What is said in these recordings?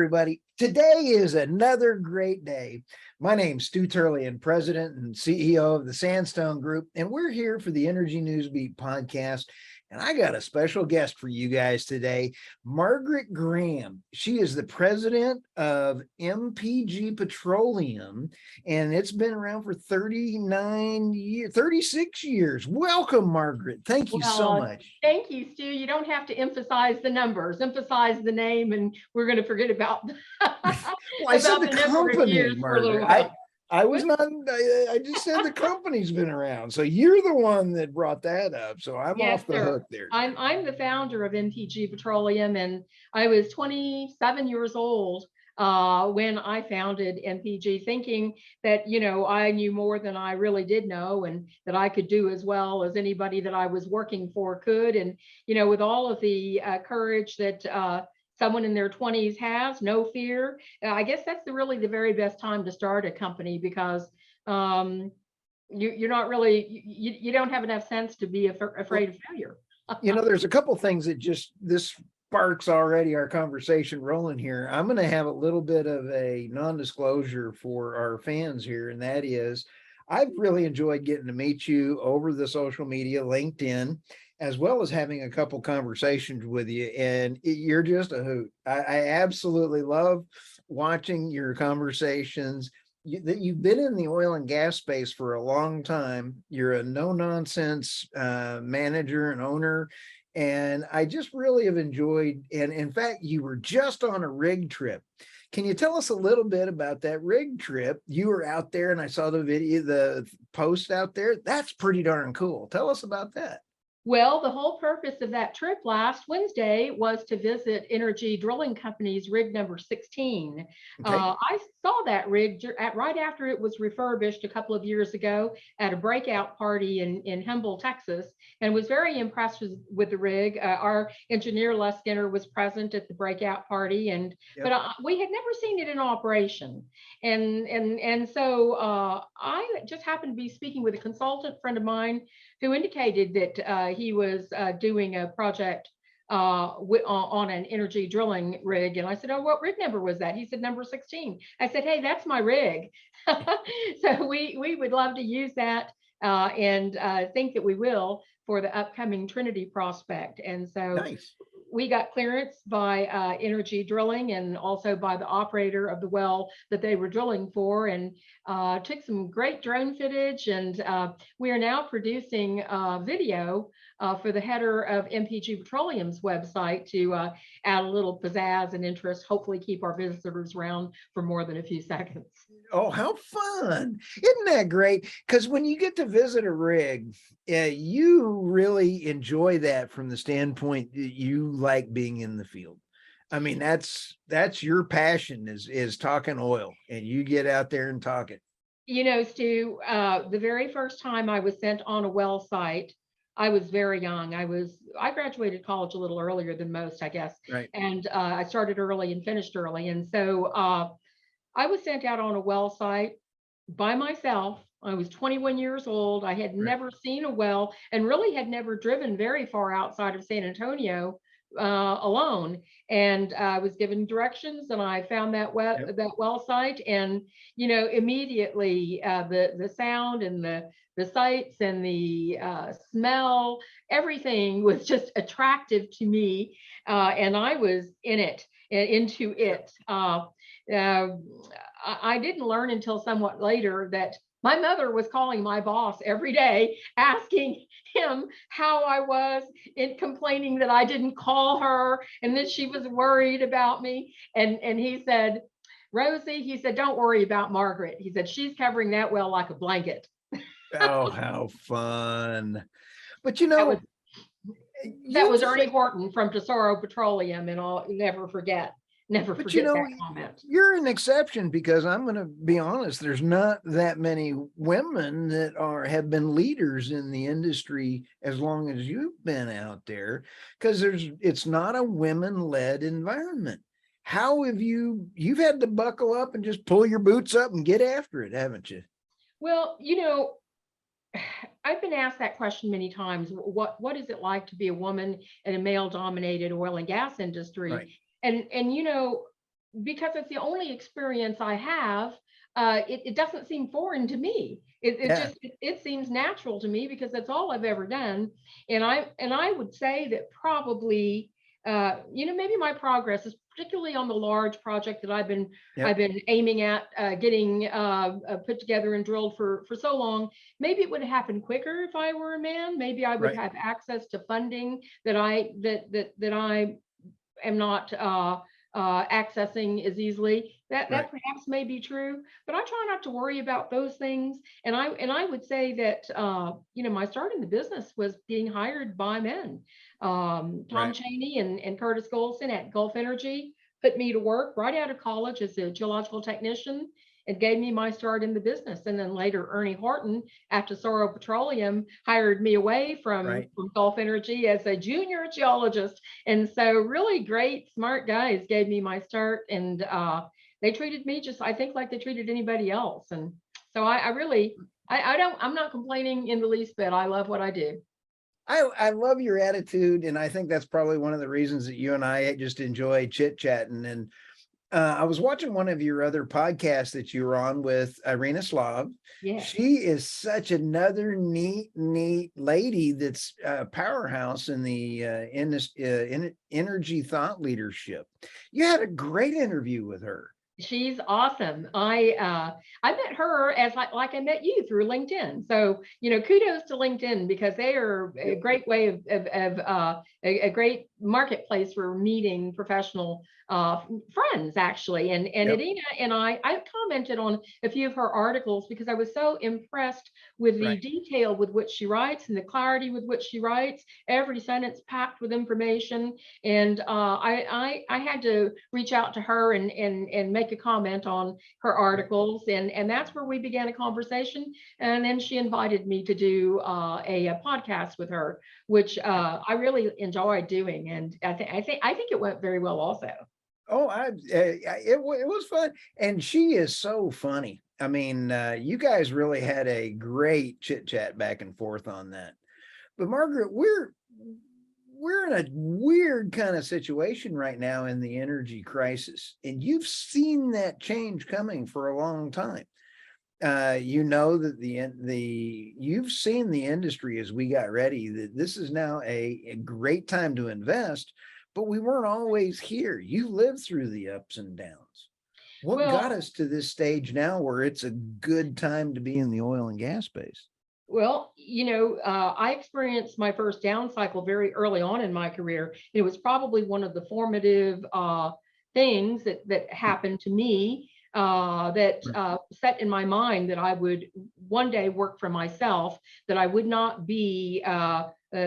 everybody. Today is another great day. My name's Stu Turley, and President and CEO of the Sandstone Group, and we're here for the Energy Newsbeat podcast. And I got a special guest for you guys today, Margaret Graham. She is the president of MPG Petroleum, and it's been around for 36 years. Welcome, Margaret. Thank you so much. Thank you, Stu. You don't have to emphasize the numbers, emphasize the name, and we're going to forget about, well, I said the company, Margaret. I was not, I just said the company's been around. So you're the one that brought that up. So I'm off the hook there. I'm the founder of MPG Petroleum, and I was 27 years old when I founded MPG, thinking that, you know, I knew more than I really did know, and that I could do as well as anybody that I was working for could. And, you know, with all of the courage that someone in their 20s has, no fear. I guess that's really the very best time to start a company, because you're not really, you don't have enough sense to be afraid of failure. You know, there's a couple things that just, this sparks already our conversation rolling here. I'm going to have a little bit of a non-disclosure for our fans here, and that is, I've really enjoyed getting to meet you over the social media, LinkedIn, as well as having a couple conversations with you, and you're just a hoot. I absolutely love watching your conversations. That you've been in the oil and gas space for a long time. You're a no-nonsense manager and owner, and I just really have enjoyed, and in fact, you were just on a rig trip. Can you tell us a little bit about that rig trip? You were out there, and I saw the video, the post out there. That's pretty darn cool. Tell us about that. Well, the whole purpose of that trip last Wednesday was to visit Energy Drilling Company's rig number 16. Okay. I saw that rig right after it was refurbished a couple of years ago at a breakout party in Humble, Texas, and was very impressed with the rig. Our engineer, Les Skinner, was present at the breakout party, and but we had never seen it in operation. And so I just happened to be speaking with a consultant friend of mine who indicated that he was doing a project on an energy drilling rig. And I said, oh, what rig number was that? He said, number 16. I said, hey, that's my rig. So we would love to use that and think that we will for the upcoming Trinity prospect. And so nice. We got clearance by Energy Drilling, and also by the operator of the well that they were drilling for, and took some great drone footage. And we are now producing video for the header of MPG Petroleum's website to add a little pizzazz and interest, hopefully keep our visitors around for more than a few seconds. Oh, how fun. Isn't that great? Because when you get to visit a rig, you really enjoy that from the standpoint that you like being in the field. I mean, that's your passion is talking oil, and you get out there and talk it. You know, Stu, the very first time I was sent on a well site, I was very young. I graduated college a little earlier than most, I guess. Right. And I started early and finished early. And so I was sent out on a well site by myself. I was 21 years old. I had never seen a well, and really had never driven very far outside of San Antonio alone. And I was given directions, and I found that well site, and you know, immediately the sound and the sights and the smell, everything was just attractive to me, and I was into it. I didn't learn until somewhat later that my mother was calling my boss every day, asking him how I was, and complaining that I didn't call her, and that she was worried about me. And he said, Rosie, he said, don't worry about Margaret. He said, she's covering that well like a blanket. Oh, how fun. But you know, that was Ernie Horton from Tesoro Petroleum, and I'll never forget. Never forget that comment. You're an exception, because I'm going to be honest, there's not that many women that have been leaders in the industry as long as you've been out there, because it's not a women-led environment. How have you've had to buckle up and just pull your boots up and get after it, haven't you? Well, you know, I've been asked that question many times. What is it like to be a woman in a male-dominated oil and gas industry? Right. And you know, because it's the only experience I have, it doesn't seem foreign to me. Yeah, It seems natural to me because that's all I've ever done. And I would say that probably, maybe my progress is particularly on the large project that I've yep, been aiming at getting put together and drilled for so long. Maybe it would happen quicker if I were a man. Maybe I would right, have access to funding that I am not accessing as easily. That right. perhaps may be true, but I try not to worry about those things. And I would say that my start in the business was being hired by men. Tom Right. Cheney and Curtis Golson at Gulf Energy put me to work right out of college as a geological technician. It gave me my start in the business. And then later, Ernie Horton at Tesoro Petroleum hired me away Right. from Gulf Energy as a junior geologist. And so really great, smart guys gave me my start, and they treated me just, I think, like they treated anybody else. And so I really, I'm not complaining in the least bit. I love what I do. I love your attitude, and I think that's probably one of the reasons that you and I just enjoy chit chatting. And I was watching one of your other podcasts that you were on with Irina Slav. Yes. She is such another neat lady that's a powerhouse in the energy thought leadership. You had a great interview with her. She's awesome. I met her as like I met you through LinkedIn. So kudos to LinkedIn because they are a Yep. great way of a great marketplace for meeting professional friends actually. And Yep. Adina and I commented on a few of her articles because I was so impressed with the Right. detail with which she writes and the clarity with which she writes. Every sentence packed with information. And I had to reach out to her and make a comment on her Right. articles, and that's where we began a conversation. And then she invited me to do a podcast with her, which I really enjoyed doing, and I think it went very well also. Oh, it was fun, and she is so funny. I mean, you guys really had a great chit chat back and forth on that. But Margaret, we're in a weird kind of situation right now in the energy crisis, and you've seen that change coming for a long time. You know that you've seen the industry as we got ready, that this is now a great time to invest, but we weren't always here. You lived through the ups and downs. What got Well, us to this stage now where it's a good time to be in the oil and gas space? Well, I experienced my first down cycle very early on in my career. It was probably one of the formative things that happened to me that Right. set in my mind that I would one day work for myself, that I would not be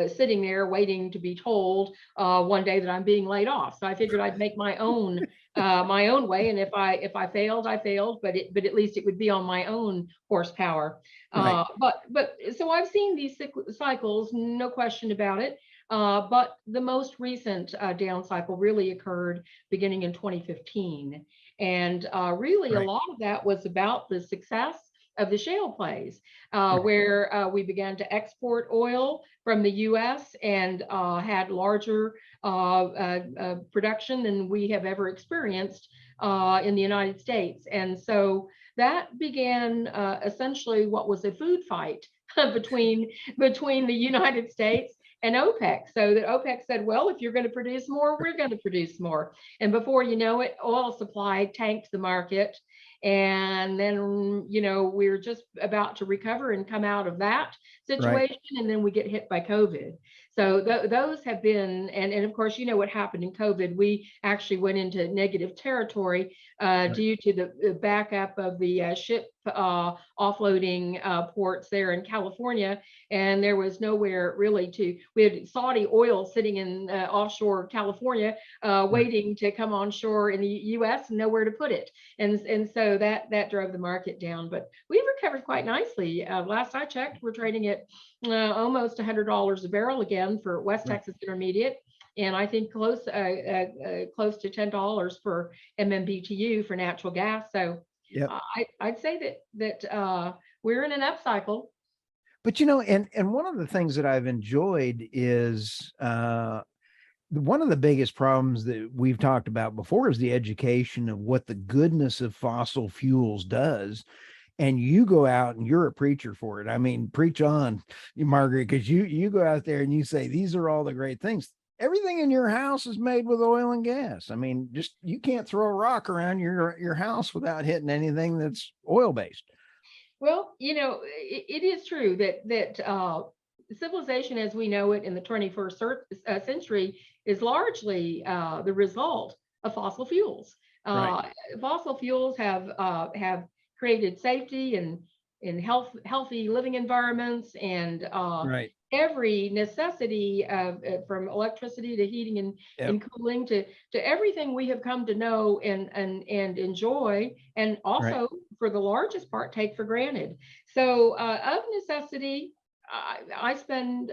sitting there waiting to be told one day that I'm being laid off. So I figured I'd make my own way, and if I failed, I failed, but at least it would be on my own horsepower. Right. But so I've seen these cycles, no question about it. But the most recent down cycle really occurred beginning in 2015. And really, a Right. lot of that was about the success of the shale plays, Right. where we began to export oil from the US and had larger production than we have ever experienced in the United States. And so that began essentially what was a food fight between the United States and OPEC. So that OPEC said, well, if you're going to produce more, we're going to produce more. And before you know it, oil supply tanked the market. And then, we're just about to recover and come out of that Right. situation. And then we get hit by COVID. So those have been, and of course, what happened in COVID. We actually went into negative territory Right. due to the backup of the ship offloading ports there in California. And there was nowhere really we had Saudi oil sitting in offshore California Right. waiting to come on shore in the US and nowhere to put it. And so that drove the market down. But we've recovered quite nicely. Last I checked, we're trading at almost $100 a barrel again for West Right. Texas Intermediate. And I think close to $10 per MMBTU for natural gas. So Yep. I'd say that we're in an upcycle. But and one of the things that I've enjoyed is one of the biggest problems that we've talked about before is the education of what the goodness of fossil fuels does. And you go out and you're a preacher for it. I mean, preach on, Margaret, because you go out there and you say these are all the great things. Everything in your house is made with oil and gas. I mean, just you can't throw a rock around your house without hitting anything that's oil based. Well, it is true that civilization as we know it in the 21st century is largely the result of fossil fuels. Right. Uh, Fossil fuels have created safety and healthy living environments and Right. every necessity of from electricity to heating Yep. and cooling to everything we have come to know and enjoy, and Right. also for the largest part take for granted. So of necessity, I spend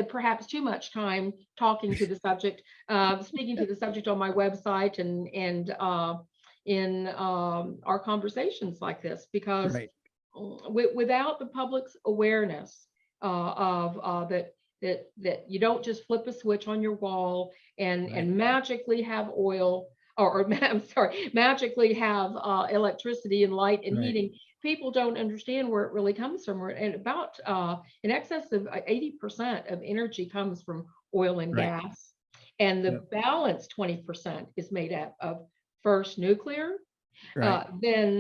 perhaps too much time talking to the subject, speaking to the subject on my website and in our conversations like this, because Right. without the public's awareness of that you don't just flip a switch on your wall and Right. magically have oil or I'm sorry, magically have electricity and light and Right. heating. People don't understand where it really comes from. And about in excess of 80% of energy comes from oil and Right. gas. And the Yep. balance 20% is made up of first nuclear, Right. then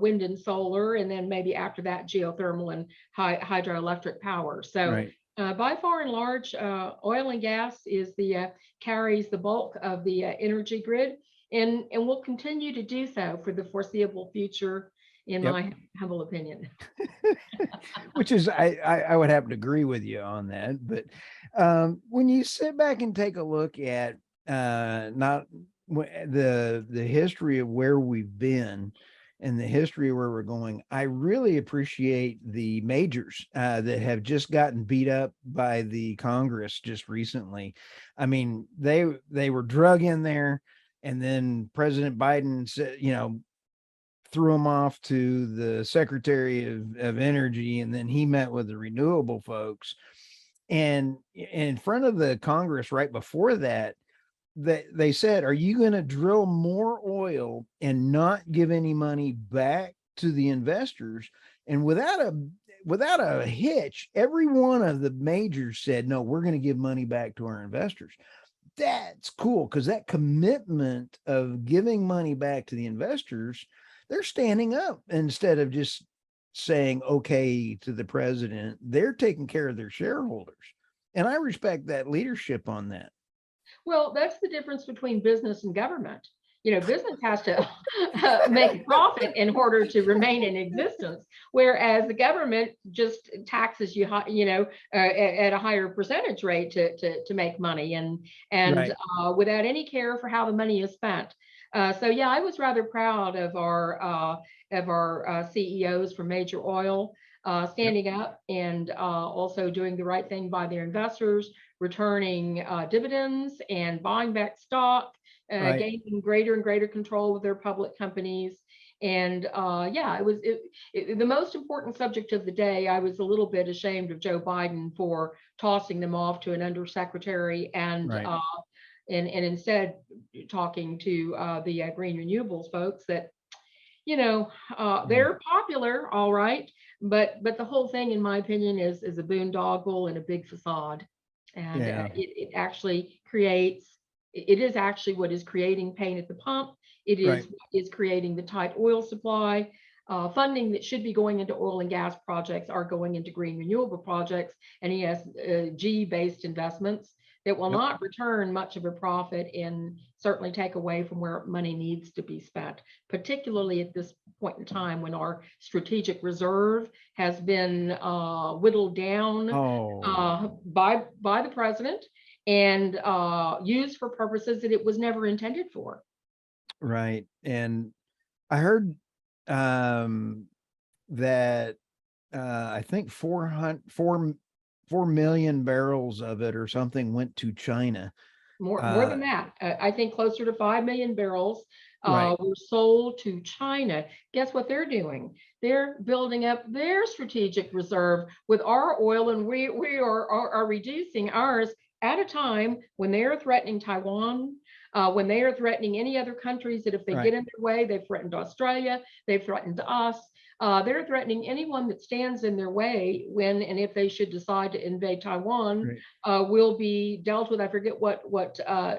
wind and solar, and then maybe after that geothermal and hydroelectric power. So Right. by far and large, oil and gas is carries the bulk of the energy grid, and will continue to do so for the foreseeable future, in Yep. my humble opinion. Which is, I would happen to agree with you on that. But when you sit back and take a look at not the history of where we've been and the history of where we're going, I really appreciate the majors that have just gotten beat up by the Congress just recently. I mean, they were drug in there, and then President Biden said, threw him off to the Secretary of Energy, and then he met with the renewable folks. And in front of the Congress right before that, they said, are you going to drill more oil and not give any money back to the investors? And without a hitch, every one of the majors said, no, we're going to give money back to our investors. That's cool, because that commitment of giving money back to the investors, they're standing up instead of just saying okay to the president. They're taking care of their shareholders. And I respect that leadership on that. Well, that's the difference between business and government. Business has to make a profit in order to remain in existence, whereas the government just taxes you, at a higher percentage rate to make money, and Right. without any care for how the money is spent. So yeah, I was rather proud of our CEOs from Major Oil Yep. standing up and also doing the right thing by their investors, returning dividends and buying back stock, Right. gaining greater and greater control of their public companies. And yeah, the most important subject of the day. I was a little bit ashamed of Joe Biden for tossing them off to an undersecretary Right. and instead talking to the green renewables folks that Yeah. they're popular, all right, but the whole thing, in my opinion, is a boondoggle and a big facade, and Yeah. it is actually what is creating pain at the pump. It Right. is what is creating the tight oil supply. Funding that should be going into oil and gas projects are going into green renewable projects and ESG-based investments that will Yep. not return much of a profit and certainly take away from where money needs to be spent, particularly at this point in time when our strategic reserve has been whittled down Oh, by the president and used for purposes that it was never intended for. right. And I heard that I think 4 million barrels of it or something went to China. More Uh, than that, I think closer to 5 million barrels right. were sold to China. Guess what they're doing? They're building up their strategic reserve with our oil, and we are reducing ours at a time when they are threatening Taiwan, when they are threatening any other countries that if they get in their way, they've threatened Australia, they've threatened us. They're threatening anyone that stands in their way when and if they should decide to invade Taiwan, will be dealt with. I forget what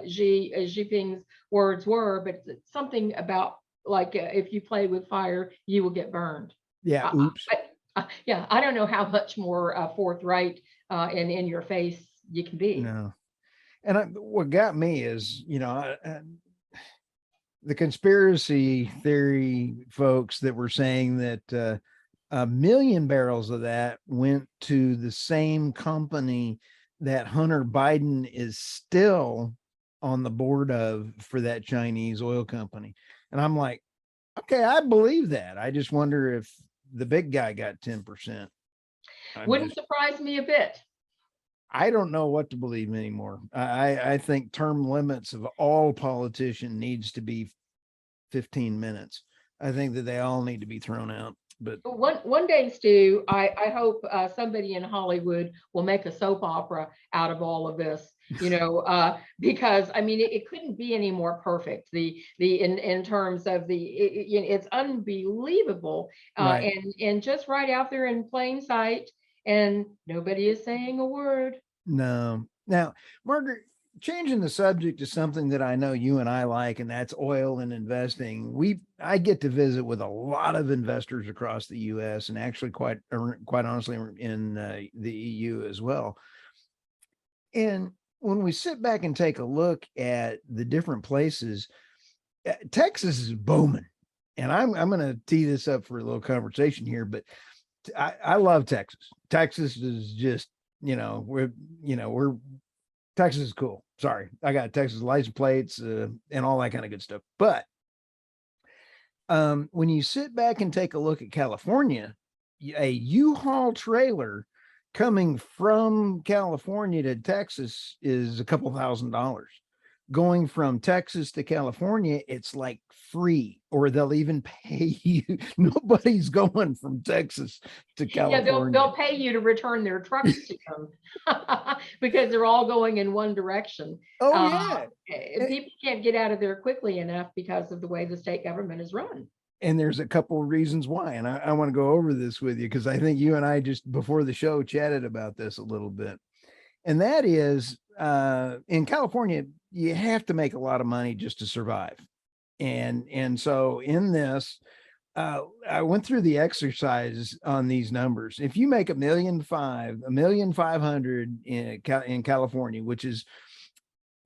Xi Jinping's words were, but it's something about like if you play with fire, you will get burned. Yeah. Oops. Yeah, I don't know how much more forthright and in your face you can be. No. And what got me is, the conspiracy theory folks that were saying that 1,000,000 barrels of that went to the same company that Hunter Biden is still on the board of for that Chinese oil company. And I'm like, okay, I believe that. I just wonder if the big guy got 10%. Wouldn't surprise me a bit. I don't know what to believe anymore. I think term limits of all politician needs to be 15 minutes. I think that they all need to be thrown out. But one day, Stu, I hope somebody in Hollywood will make a soap opera out of all of this, because I mean it couldn't be any more perfect. In terms of it's unbelievable, and just right out there in plain sight, and nobody is saying a word. No. Now, Margaret, changing the subject to something that I know you and I like, and that's oil and investing. I get to visit with a lot of investors across the U.S. and actually quite honestly in the EU as well. And when we sit back and take a look at the different places, Texas is booming. And I'm going to tee this up for a little conversation here, but I love Texas. Texas is just, Texas is cool. Sorry, I got Texas license plates and all that kind of good stuff. But when you sit back and take a look at California, a U-Haul trailer coming from California to Texas is a couple $1,000s. Going from Texas to California, it's like free, or they'll even pay you. Nobody's going from Texas to California. Yeah, they'll pay you to return their trucks to them because they're all going in one direction. Oh, yeah. People can't get out of there quickly enough because of the way the state government is run. And there's a couple of reasons why. And I want to go over this with you because I think you and I just before the show chatted about this a little bit. And that is in California, you have to make a lot of money just to survive. And so in this, I went through the exercise on these numbers. If you make $1,500,000 in California, which is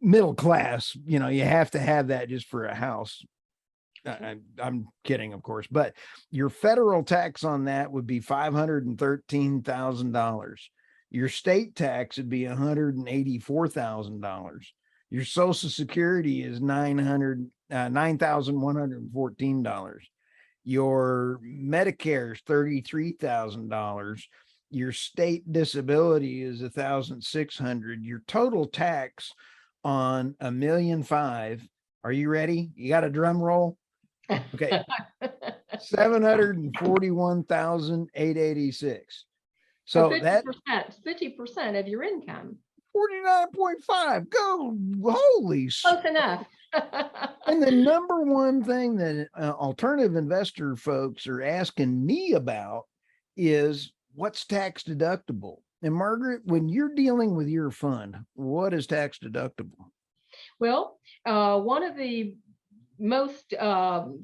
middle class, you have to have that just for a house. I'm kidding, of course, but your federal tax on that would be $513,000. Your state tax would be $184,000. Your Social Security is $9,114. Your Medicare is $33,000. Your state disability is $1,600. Your total tax on $1,500,000. Are you ready? You got a drum roll? Okay. $741,886. So 50% of your income. 49.5. Go. Holy. Close enough. And the number one thing that alternative investor folks are asking me about is what's tax deductible. And Margaret, when you're dealing with your fund, what is tax deductible? Well, one of the most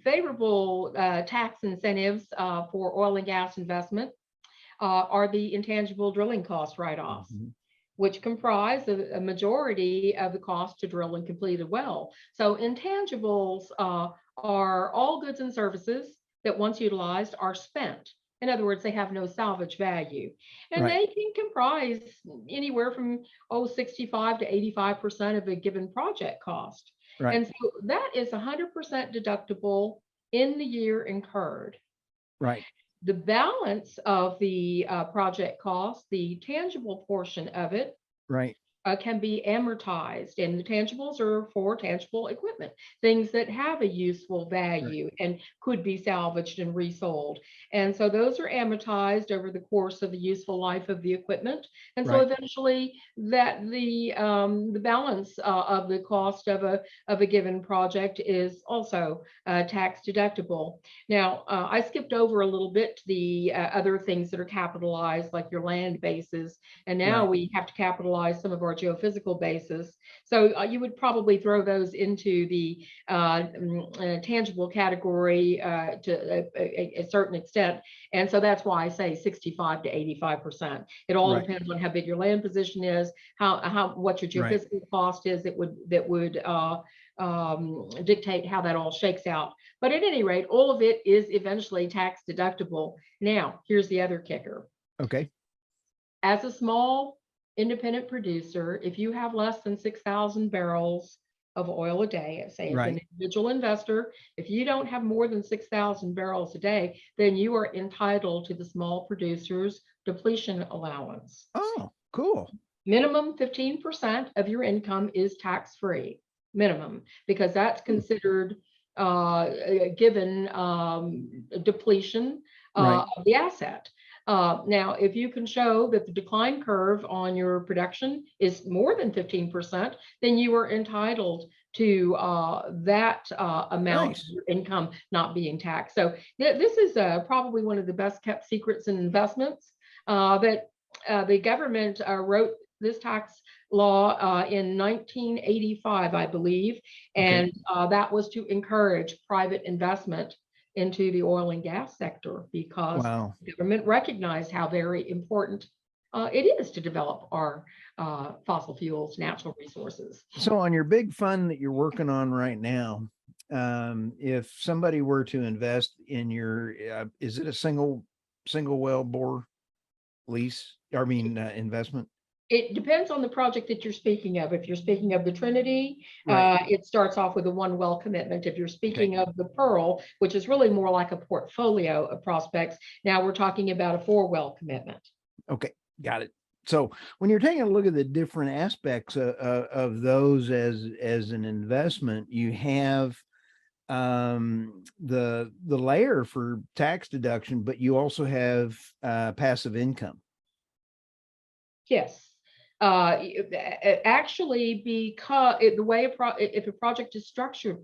favorable tax incentives for oil and gas investment are the intangible drilling cost write-offs, which comprise a majority of the cost to drill and complete a well. So intangibles are all goods and services that once utilized are spent. In other words, they have no salvage value. And they can comprise anywhere from 65 to 85% of a given project cost. And so that is 100% deductible in the year incurred. The balance of the project cost, the tangible portion of it, can be amortized, and the tangibles are for tangible equipment, things that have a useful Right. value and could be salvaged and resold. And so those are amortized over the course of the useful life of the equipment. And so Right. eventually that the balance of the cost of a given project is also tax deductible. Now, I skipped over a little bit the other things that are capitalized, like your land bases, and now Right. we have to capitalize some of our geophysical bases. So you would probably throw those into the tangible category to a certain extent. And so that's why I say 65 to 85%. It all Right. depends on how big your land position is, what your Right. geophysical cost is that would dictate how that all shakes out. But at any rate, all of it is eventually tax deductible. Now, here's the other kicker. Okay. As a small independent producer, if you have less than 6,000 barrels of oil a day, say as an Right. individual investor, if you don't have more than 6,000 barrels a day, then you are entitled to the small producers depletion allowance. Oh, cool. Minimum 15% of your income is tax-free, minimum, because that's Hmm. considered given depletion Right. of the asset. Now, if you can show that the decline curve on your production is more than 15%, then you are entitled to that amount of Nice. your income not being taxed. So this is probably one of the best kept secrets in investments that the government wrote this tax law in 1985, I believe, Okay. and that was to encourage private investment into the oil and gas sector because Wow. the government recognized how very important it is to develop our fossil fuels, natural resources. So on your big fund that you're working on right now, if somebody were to invest in your, is it a single well bore lease? I mean, investment? It depends on the project that you're speaking of. If you're speaking of the Trinity, Right. it starts off with a one well commitment. If you're Okay. speaking of the Pearl, which is really more like a portfolio of prospects, now we're talking about a four well commitment. Okay. Got it. So when you're taking a look at the different aspects of those as an investment, you have the layer for tax deduction, but you also have passive income. Yes. Actually, because the way if a project is structured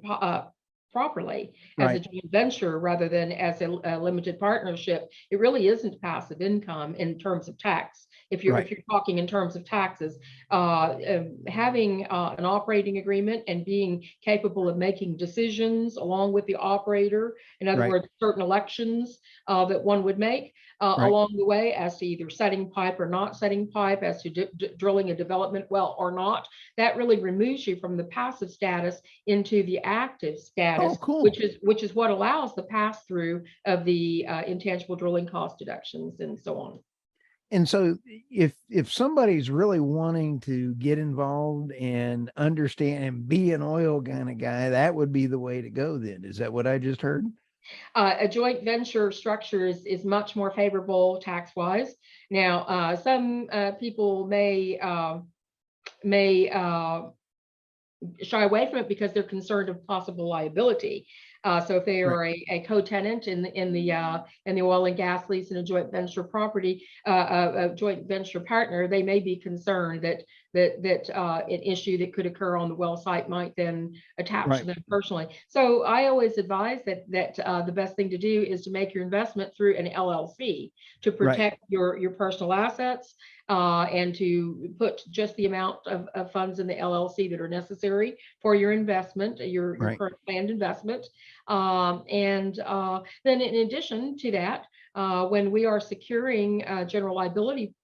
properly as a Right. joint venture rather than as a limited partnership, it really isn't passive income in terms of tax. If Right. you're talking in terms of taxes, having an operating agreement and being capable of making decisions along with the operator, in other Right. words, certain elections that one would make Right. along the way as to either setting pipe or not setting pipe, as to drilling a development well or not, that really removes you from the passive status into the active Oh, status, cool. which is what allows the pass through of the intangible drilling cost deductions and so on. And so if somebody's really wanting to get involved and understand and be an oil kind of guy, that would be the way to go then. Is that what I just heard? A joint venture structure is much more favorable tax wise. Now, some people may shy away from it because they're concerned of possible liability. So if they Right. are a co-tenant in the oil and gas lease in a joint venture property, a joint venture partner, they may be concerned that an issue that could occur on the well site might then attach to Right. them personally. So I always advise that the best thing to do is to make your investment through an LLC to Right. protect your personal assets and to put just the amount of funds in the LLC that are necessary for your investment, your Right. current planned investment. And then in addition to that, when we are securing general liability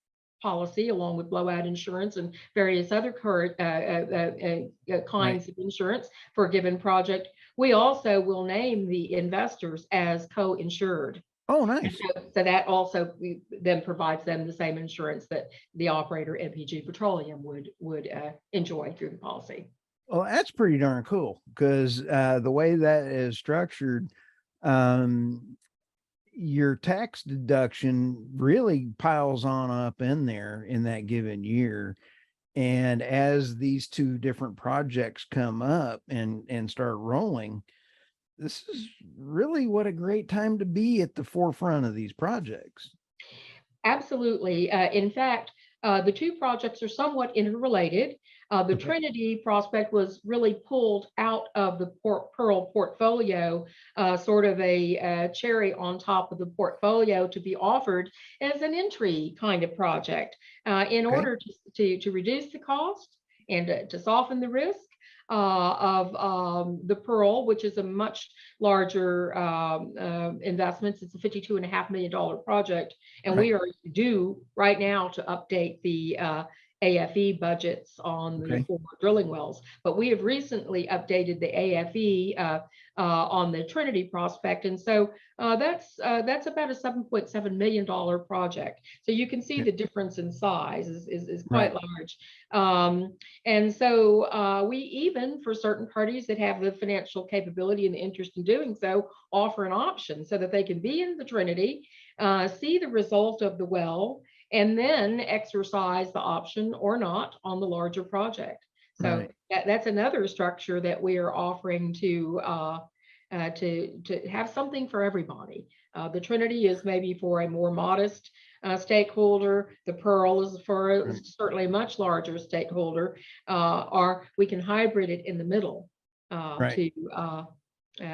policy along with blowout insurance and various other current Right. kinds of insurance for a given project, we also will name the investors as co-insured. Oh, And nice. so that also then provides them the same insurance that the operator MPG Petroleum would enjoy through the policy. Well, that's pretty darn cool because the way that is structured, um, your tax deduction really piles on up in there in that given year. And as these two different projects come up and start rolling, this is really what a great time to be at the forefront of these projects. Absolutely. In fact, the two projects are somewhat interrelated. The Okay. Trinity prospect was really pulled out of the Pearl portfolio, sort of a cherry on top of the portfolio to be offered as an entry kind of project in Okay. order to reduce the cost and to soften the risk of the Pearl, which is a much larger investment. It's a $52.5 million project, and Right. we are due right now to update the AFE budgets on the Okay. 4 drilling wells. But we have recently updated the AFE on the Trinity prospect, and so that's about a $7.7 million project. So you can see Okay. the difference in size is quite Right. large. And so we even, for certain parties that have the financial capability and the interest in doing so, offer an option so that they can be in the Trinity, see the result of the well, and then exercise the option or not on the larger project. So Right. that's another structure that we are offering to have something for everybody. The Trinity is maybe for a more modest stakeholder. The Pearl is for Right. certainly a much larger stakeholder, or we can hybrid it in the middle Right. to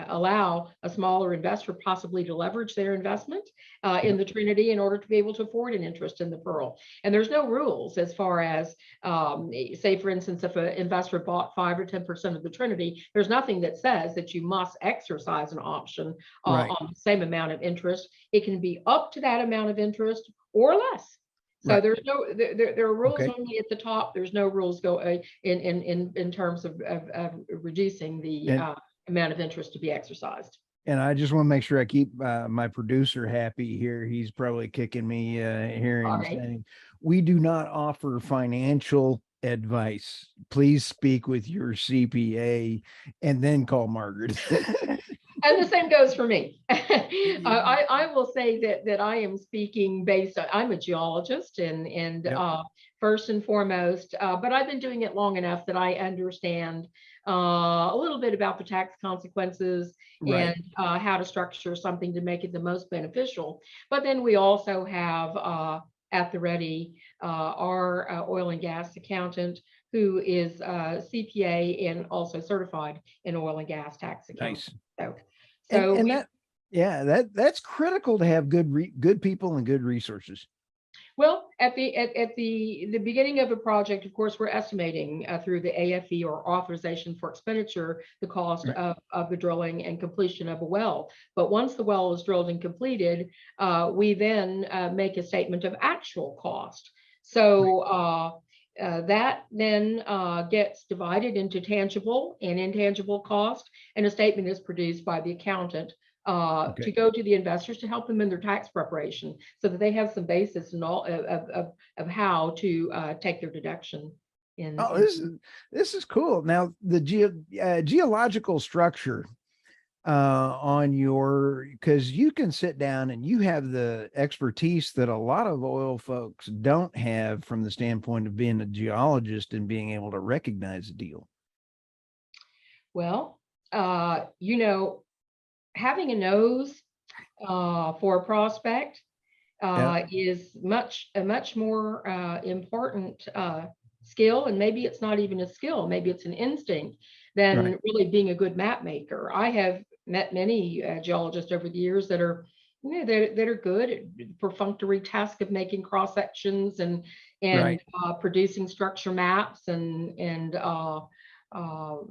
allow a smaller investor possibly to leverage their investment in Yep. the Trinity in order to be able to afford an interest in the Pearl. And there's no rules as far as, say, for instance, if an investor bought 5 or 10% of the Trinity, there's nothing that says that you must exercise an option Right. on the same amount of interest. It can be up to that amount of interest or less. So Right. there's no there are rules Okay. only at the top. There's no rules go in terms of reducing the And amount of interest to be exercised. I just want to make sure I keep my producer happy here. He's probably kicking me here All and right. saying, we do not offer financial advice. Please speak with your CPA and then call Margaret. And the same goes for me. I will say that I am speaking based on, I'm a geologist and Yep. first and foremost, but I've been doing it long enough that I understand a little bit about the tax consequences Right. and how to structure something to make it the most beneficial. But then we also have at the ready our oil and gas accountant who is CPA and also certified in oil and gas tax accounting. Nice. So, And so and we that yeah, that's critical to have good people and good resources. well at the beginning of a project, of course, we're estimating through the AFE or authorization for expenditure the cost Right. of the drilling and completion of a well. But once the well is drilled and completed, we then make a statement of actual cost. Right. So that then gets divided into tangible and intangible cost, and a statement is produced by the accountant to Okay. go to the investors to help them in their tax preparation so that they have some basis and all of how to take their deduction Oh, in. this is cool. Now the geological structure on your, because you can sit down and you have the expertise that a lot of oil folks don't have from the standpoint of being a geologist and being able to recognize a deal. Well, you know, having a nose for a prospect Yeah. is a much more important skill, and maybe it's not even a skill, maybe it's an instinct, Right. than really being a good map maker. I have met many geologists over the years that are, that are good at the perfunctory task of making cross sections and Right. producing structure maps and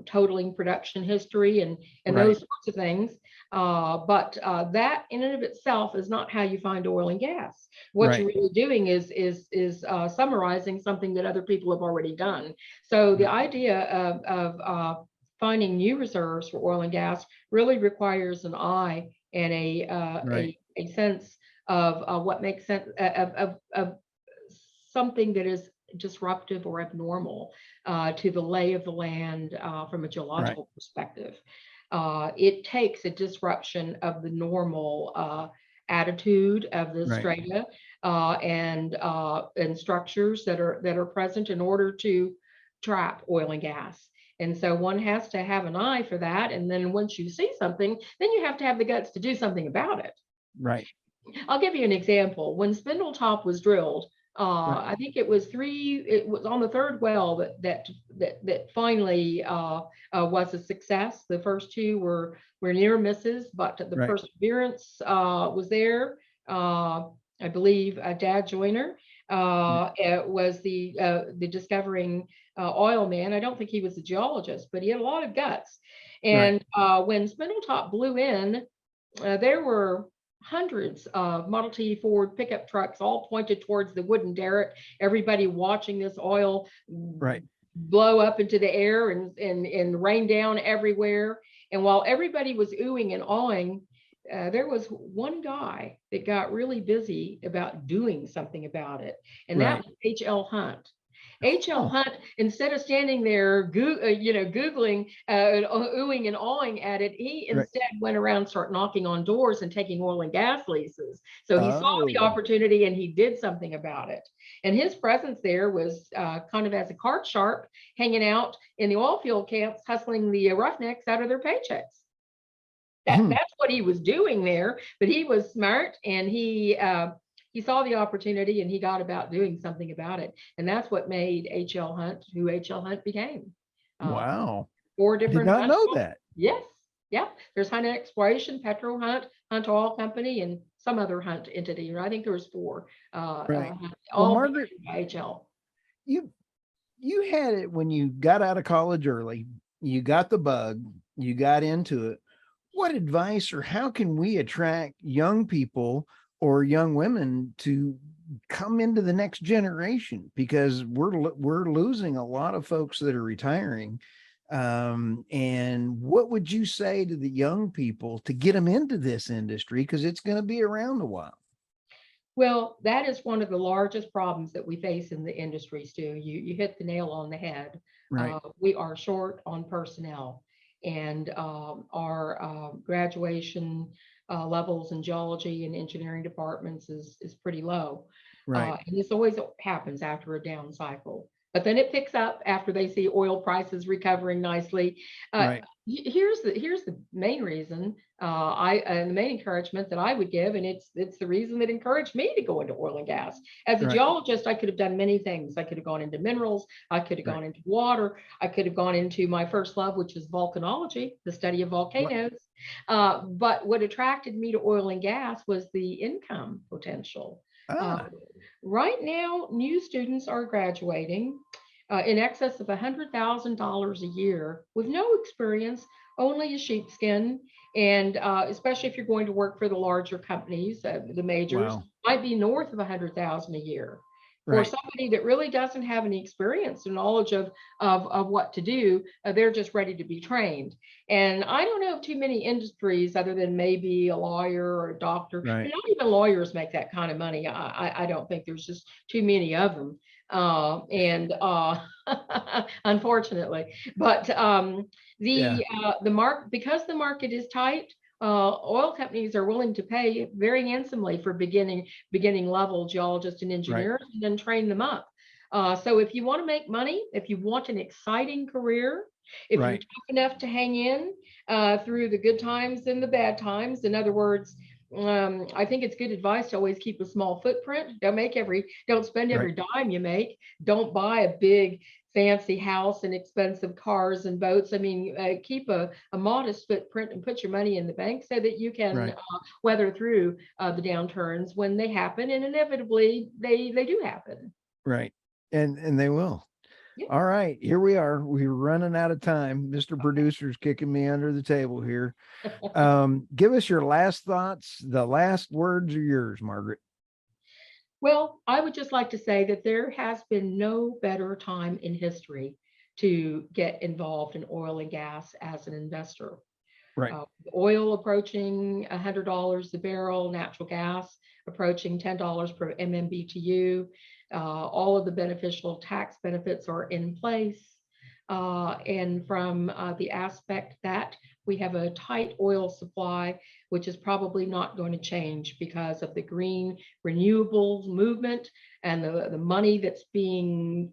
totaling production history and those Right. sorts of things. But that in and of itself is not how you find oil and gas. What you're Right. really doing is summarizing something that other people have already done. So the Right. idea of finding new reserves for oil and gas really requires an eye and Right. a sense of what makes sense of something that is disruptive or abnormal to the lay of the land from a Right. geological perspective. It takes a disruption of the normal attitude of the Right. strata and structures that are present in order to trap oil and gas. And so one has to have an eye for that. And then once you see something, then you have to have the guts to do something about it. Right. I'll give you an example. When Spindletop was drilled, Right. I think it was on the third well that finally was a success. The first two were near misses, but the Right. perseverance was there. I believe Dad Joyner was the discovering oil man. I don't think he was a geologist, but he had a lot of guts. Right. And when Spindletop blew in, there were hundreds of Model T Ford pickup trucks all pointed towards the wooden derrick, everybody watching this oil Right. blow up into the air and rain down everywhere. And while everybody was oohing and awing, there was one guy that got really busy about doing something about it, and that Right. was H.L. Hunt. H.L. Oh, Hunt, instead of standing there, Googling, oohing and awing at it, he right. instead went around, start knocking on doors and taking oil and gas leases. So he saw the Oh, opportunity and he did something about it. And his presence there was kind of as a card sharp, hanging out in the oil field camps, hustling the roughnecks out of their paychecks. That's what he was doing there. But he was smart, and he saw the opportunity and he got about doing something about it. And that's what made H.L. Hunt who H.L. Hunt became. Uh, wow. Four Did different not Hunt. know that. Yes. Yeah. There's Hunt Exploration, Petro Hunt, Hunt Oil Company, and some other Hunt entity. I think there was four. Right. Well, All Margaret, by HL. you you had it when you got out of college early, you got the bug, you got into it. What advice or how can we attract young people or young women to come into the next generation? Because we're losing a lot of folks that are retiring. And what would you say to the young people to get them into this industry? Because it's going to be around a while. Well, that is one of the largest problems that we face in the industry, Stu. You hit the nail on the head. Right. We are short on personnel, and our graduation levels in geology and engineering departments is pretty low. Right. And this always happens after a down cycle. But then it picks up after they see oil prices recovering nicely. Right. Here's the main reason and the main encouragement that I would give, and it's the reason that encouraged me to go into oil and gas. As a Right. geologist, I could have done many things. I could have gone into minerals, I could have Right. gone into water, I could have gone into my first love, which is volcanology, the study of volcanoes. But what attracted me to oil and gas was the income potential. Ah, Right now, new students are graduating in excess of $100,000 a year with no experience, only a sheepskin. And especially if you're going to work for the larger companies, the majors, wow. might be north of 100,000 a year. For Right. somebody that really doesn't have any experience or knowledge of what to do, they're just ready to be trained. And I don't know of too many industries other than maybe a lawyer or a doctor, and Right. not even lawyers make that kind of money. I don't think there's just too many of them. And unfortunately, but Yeah. the market, because the market is tight, oil companies are willing to pay very handsomely for beginning level geologists and Right. engineers, and then train them up. So if you want to make money, if you want an exciting career, if you're Right. tough enough to hang in through the good times and the bad times, in other words, I think it's good advice to always keep a small footprint. Don't spend Right. every dime you make. Don't buy a big fancy house and expensive cars and boats. I mean, keep a modest footprint and put your money in the bank so that you can Right. weather through the downturns when they happen, and inevitably they do happen. Right. And they will. Yeah. All right, here we are. We're running out of time. Mr. Producer's kicking me under the table here. Give us your last thoughts. The last words are yours, Margaret. Well, I would just like to say that there has been no better time in history to get involved in oil and gas as an investor. Right. Oil approaching $100 a barrel, natural gas approaching $10 per MMBTU. All of the beneficial tax benefits are in place. And from the aspect that we have a tight oil supply, which is probably not going to change because of the green renewables movement and the money that's being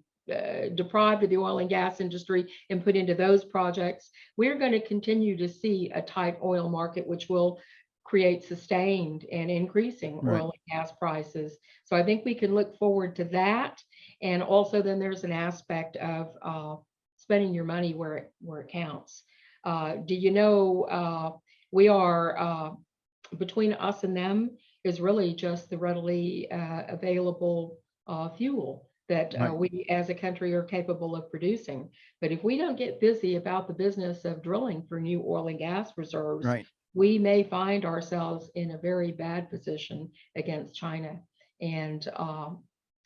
deprived of the oil and gas industry and put into those projects. We're going to continue to see a tight oil market, which will create sustained and increasing Right. oil and gas prices. So I think we can look forward to that. And also then there's an aspect of spending your money where it counts. Do you know we are between us and them is really just the readily available fuel that Right. we as a country are capable of producing. But if we don't get busy about the business of drilling for new oil and gas reserves, Right. we may find ourselves in a very bad position against China. And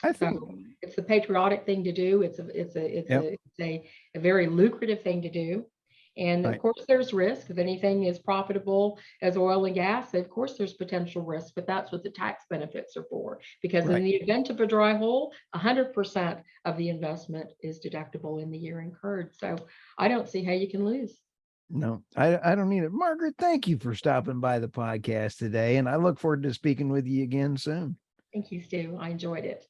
I think, so it's the patriotic thing to do. Yep. It's a very lucrative thing to do. And of Right. course, there's risk. If anything is profitable as oil and gas, of course, there's potential risk, but that's what the tax benefits are for. Because in Right. the event of a dry hole, 100% of the investment is deductible in the year incurred. So I don't see how you can lose. No, I don't need it. Margaret, thank you for stopping by the podcast today. And I look forward to speaking with you again soon. Thank you, Stu. I enjoyed it.